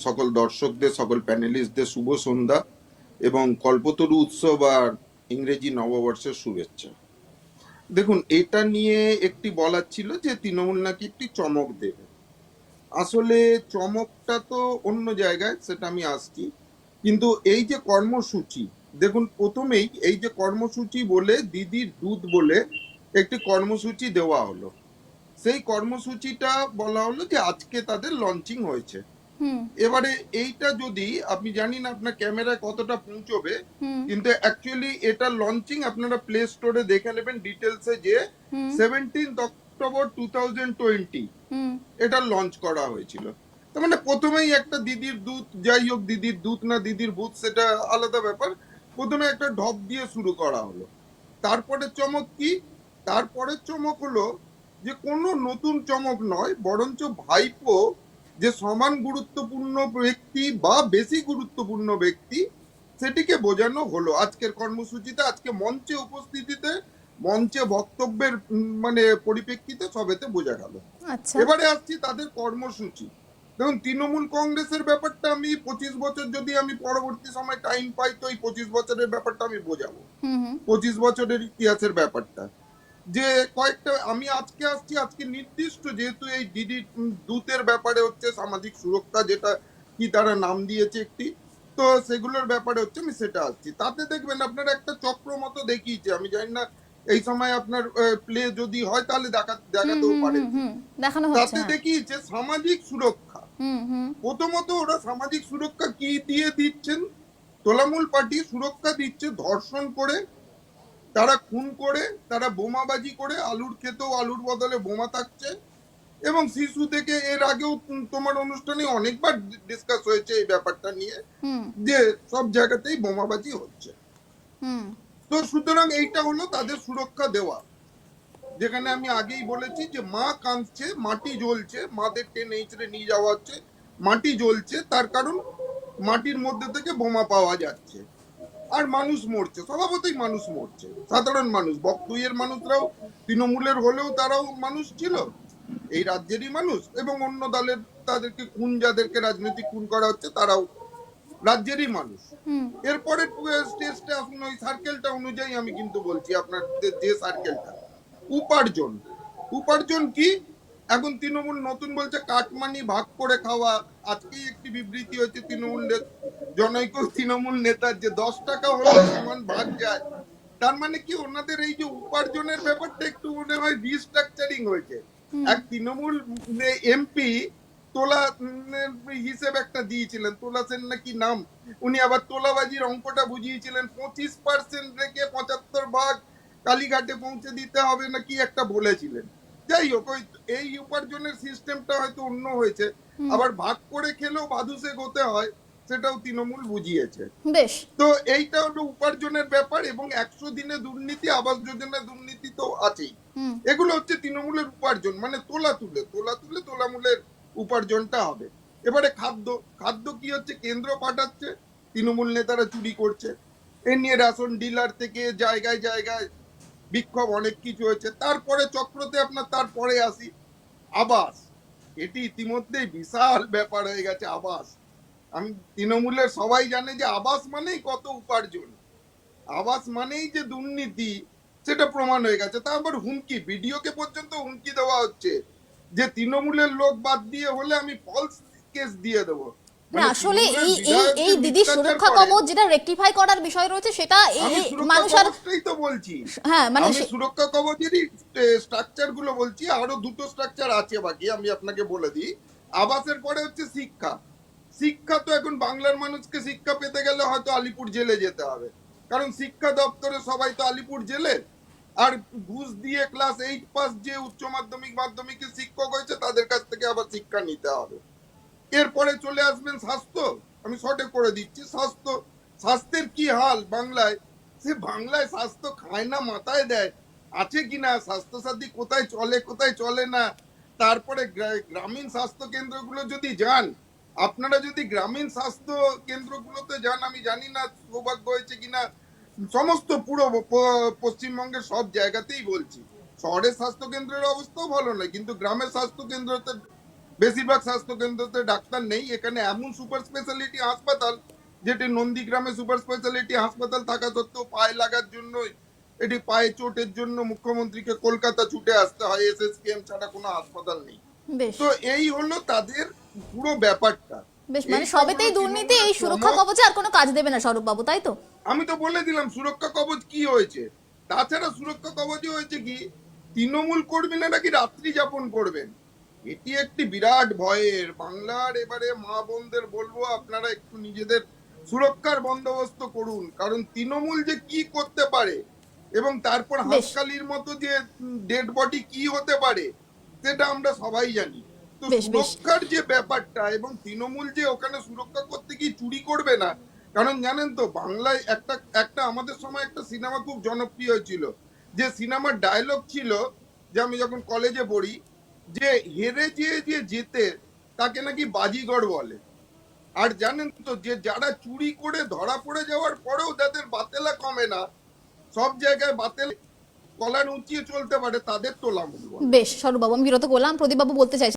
সকল দর্শকদের, সকল প্যানেলিস্টদের শুভ সন্ধ্যা এবং কল্পতরু উৎসব আর ইংরেজি নববর্ষের শুভেচ্ছা। দেখুন, এটা নিয়ে একটি বলার ছিল যে তৃণমূল নাকি একটি চমক দেবে। আসলে চমকটা তো অন্য জায়গায়, সেটা আমি আসছি। কিন্তু এই যে কর্মসূচি, দেখুন প্রথমেই এই যে কর্মসূচি বলে দিদির দুধ বলে একটি কর্মসূচি দেওয়া হলো। সেই কর্মসূচিটা বলা হলো যে আজকে তাদের লঞ্চিং হয়েছে। এবারে এইটা যদি আপনি জানি না আপনার ক্যামেরায় কতটা পৌঁছবে, কিন্তু অ্যাকচুয়ালি এটা লঞ্চিং আপনারা প্লে স্টোরে দেখে নেবেন ডিটেলসে যে 17 অক্টোবর 2020 এটা লঞ্চ করা হয়েছিল। তার মানে প্রথমেই একটা দিদির দুধ, যাই হোক দিদির দুধ না দিদির ভূত সেটা আলাদা ব্যাপার, প্রথমে একটা ঢপ দিয়ে শুরু করা হলো। তারপরে চমক কি? তারপরে চমক হলো যে কোনো নতুন চমক নয়, বরঞ্চ ভাইপো যে সমান গুরুত্বপূর্ণ ব্যক্তি বা বেশি গুরুত্বপূর্ণ ব্যক্তি সেটিকে বোঝানো হলো আজকের কর্মসূচিতে। আজকে মঞ্চে উপস্থিতিতে, মঞ্চে বক্তব্যের মানে পরিপ্রেক্ষিতে সবেতে বোঝা গেল। এবারে আসছি তাদের কর্মসূচি। দেখুন, তৃণমূল কংগ্রেসের ব্যাপারটা আমি 25 বছর যদি আমি পরবর্তী সময় টাইম পাই তো এই 25 বছরের ব্যাপারটা আমি বোঝাবো, 25 বছরের ইতিহাসের ব্যাপারটা। যে কয়েকটা আমি আজকে আসছি, আজকে নির্দিষ্ট যেহেতু এই দিদি দূতের ব্যাপারে হচ্ছে সামাজিক সুরক্ষা, যেটা কি তারা নাম দিয়েছে একটি, তো সেগুলোর ব্যাপারে হচ্ছে আমি সেটা আসছি। তাতে দেখবেন আপনারা একটা চক্র মতো দেখিয়েছে, আমি জানি না এই সময় আপনার প্লে যদি হয় তাহলে দেখাতেও পারেন। তাতে দেখিয়েছে সামাজিক সুরক্ষা। প্রথমত ওরা সামাজিক সুরক্ষা কি দিয়ে দিচ্ছেন? তৃণমূল পার্টি সুরক্ষা দিচ্ছে ধর্ষণ করে, তারা খুন করে, তারা বোমাবাজি করে, আলুর খেতেও আলুর বদলে বোমা থাকছে। এবং শিশু থেকে এর আগেও তোমার অনুষ্ঠানে অনেকবার ডিসকাস হয়েছে এই ব্যাপারটা নিয়ে যে সব জায়গাতেই বোমাবাজি হচ্ছে। তো সুতরাং এইটা হলো তাদের সুরক্ষা দেওয়া। যেখানে আমি আগেই বলেছি যে মা কাঁদছে, মাটি জ্বলছে, মাদের টেনে ইঁচড়ে নিয়ে যাওয়া হচ্ছে, মাটি জ্বলছে, তার কারণ মাটির মধ্যে থেকে বোমা পাওয়া যাচ্ছে আর মানুষ মরছে, স্বভাবতই মানুষ মরছে, সাধারণ মানুষ। বকটুইয়ের মানুষরাও তৃণমূলের হলেও তারাও মানুষ ছিল, এই রাজ্যেরই মানুষ, এবং অন্য দলের তাদেরকে খুন, যাদেরকে রাজনৈতিক খুন করা হচ্ছে তারাও রাজ্যেরই মানুষ। এরপরে স্টেজটা আসুন ওই সার্কেলটা অনুযায়ী আমি কিন্তু বলছি আপনার যে সার্কেলটা উপার্জন। উপার্জন কি? এখন তৃণমূল নতুন বলছে কাটমানি ভাগ করে খাওয়া। আজকেই একটি বিবৃতি হয়েছে তৃণমূলের জনৈক তৃণমূল নেতার যে 10 টাকা হলে সমান ভাগ যায়। তার মানে কি ওনাদের এই যে উপার্জনের ব্যাপারটা একটু মনে হয় রিস্ট্রাকচারিং হয়েছে। এক তৃণমূল এমপি তোলা হিসেব একটা দিয়েছিলেন, তোলা সেন নাকি নাম, উনি আবার তোলাবাজির অঙ্কটা বুঝিয়েছিলেন, 25% রেখে 75 ভাগ কালীঘাটে পৌঁছে দিতে হবে নাকি একটা বলেছিলেন। যাই হোক, ওই এই উপার্জনের সিস্টেমটা হয়তো অন্য হয়েছে। আবার ভাগ করে খেলেও বাদুসে গোতে হয়, সেটাও তৃণমূল বুঝিয়েছে। বেশ, তো এইটা হলো উপার্জনের ব্যাপার। এবং 100 দিনে দুর্নীতি, আবাস যোজনা দুর্নীতি তো আছেই। এগুলো হচ্ছে তৃণমূলের উপার্জন, মানে তোলা তুলে তৃণমূলের উপার্জনটা হবে। এবারে খাদ্য, খাদ্য কি হচ্ছে? কেন্দ্র পাঠাচ্ছে, তৃণমূল নেতারা চুরি করছে। এ নিয়ে রেশন ডিলার থেকে জায়গায় জায়গায় বিক্ষোভ, অনেক কিছু হয়েছে। তারপরে চক্রতে আপনার তারপরে আসি আবাস। এটি ইতিমধ্যে বিশাল ব্যাপার হয়ে গেছে আবাস। আমি তৃণমূলের সবাই জানে যে আবাস মানেই কত উপার্জন, আবাস মানেই যে দুর্নীতি, সেটা প্রমাণ হয়ে গেছে। তারপর হুমকি, ভিডিওকে পর্যন্ত হুমকি দেওয়া হচ্ছে যে তৃণমূলের লোক বাদ দিয়ে হলে আমি ফলস কেস দিয়ে দেবো। না আসলে এই এই এই দিদি সুরক্ষা কবচ যেটা রেকটিফাই করার বিষয় রয়েছে সেটা এই মানুষ আর তো বলছি। হ্যাঁ, মানে আমি সুরক্ষা কবচেরই স্ট্রাকচার গুলো বলছি, আরো দুটো স্ট্রাকচার আছে বাকি, আমি আপনাকে বলে দিই। আবাসের পরে হচ্ছে শিক্ষা। শিক্ষা তো এখন বাংলার মানুষকে শিক্ষা পেতে গেলে হয়তো আলিপুর জেলে যেতে হবে, কারণ শিক্ষা দপ্তরে সবাই তো আলিপুর জেলে। আর ঘুষ দিয়ে ক্লাস 8 পাস যে উচ্চ মাধ্যমিক মাধ্যমিকের শিক্ষক হয়েছে তাদের কাছ থেকে আবার শিক্ষা নিতে হবে। এরপরে চলে আসবেন স্বাস্থ্য। আমি শর্টে করে দিচ্ছি স্বাস্থ্য। স্বাস্থ্যের কি হাল বাংলায়? সে বাংলায় স্বাস্থ্য খায় না মাথায় দেয়, আছে কিনা স্বাস্থ্য সাথী, কোথায় চলে কোথায় চলে না। তারপরে গ্রামীণ স্বাস্থ্য কেন্দ্রগুলো যদি যান, আপনারা যদি গ্রামীণ স্বাস্থ্য কেন্দ্রগুলোতে যান, আমি জানি না সৌভাগ্য হয়েছে কিনা, সমস্ত পুরো পশ্চিমবঙ্গের সব জায়গাতেই বলছি, শহরের স্বাস্থ্য কেন্দ্রের অবস্থাও ভালো নয়, কিন্তু গ্রামের স্বাস্থ্য কেন্দ্রতে বেশিরভাগ স্বাস্থ্য কেন্দ্রতে ডাক্তার নেই। এখানে এমন সুপার স্পেশালিটি হাসপাতাল, যেটি নন্দীগ্রামে সুপার স্পেশালিটি হাসপাতাল থাকা সত্ত্বেও পায়ে লাগার জন্য, এটি পায়ে চোটের জন্য মুখ্যমন্ত্রীকে কলকাতা ছুটে আসতে হয়, এসএসকেএম ছাড়া কোনো হাসপাতাল নেই। বেশ তো এই হলো তাদের পুরো ব্যাপারটা। বেশ, মানে এইটা সবেতেই হলো দুর্নীতি, এই তৃণমূলের সুরক্ষা চমক। কবচে আর কোনো কাজ দেবে না স্বরূপ বাবু, তাই তো? আমি তো বলে দিলাম সুরক্ষা কবচ কি হয়েছে। তাছাড়া সুরক্ষা কবচে হয়েছে কি, তৃণমূল কর্মীরা নাকি রাত্রি যাপন করবেন। এটি একটি বিরাট ভয়ের। বাংলার এবারে মা বোনদের বলবো, আপনারা একটু নিজেদের সুরক্ষার বন্দোবস্ত করুন, কারণ তৃণমূল যে কি করতে পারে এবং তারপর বেশ হাসকালির মতো যে ডেড বডি কি হতে পারে সেটা আমরা সবাই জানি। তো বেশ বেশ সুরক্ষার যে ব্যাপারটা, এবং তৃণমূল যে ওখানে সুরক্ষা করতে গিয়ে চুরি করবে না, কারণ জানেন তো বাংলায় একটা একটা আমাদের সময় একটা সিনেমা খুব জনপ্রিয় হয়েছিল, যে সিনেমার ডায়লগ ছিল, যে আমি যখন কলেজে পড়ি, যে হেরে যে যে জেতে তাকে নাকি বাজিগর বলে। আর জানেন তো যে যারা চুরি করে ধরা পড়ে যাওয়ার পরেও যাদের বাতেলা কমে না, সব জায়গায় বাতেল কলার উঁচিয়ে চলতে পারে, তাদের তোলামূল বলে। বেশ স্বরূপ বাবু, আমি বিরত করলাম। প্রদীপ বাবু বলতে চাইছেন।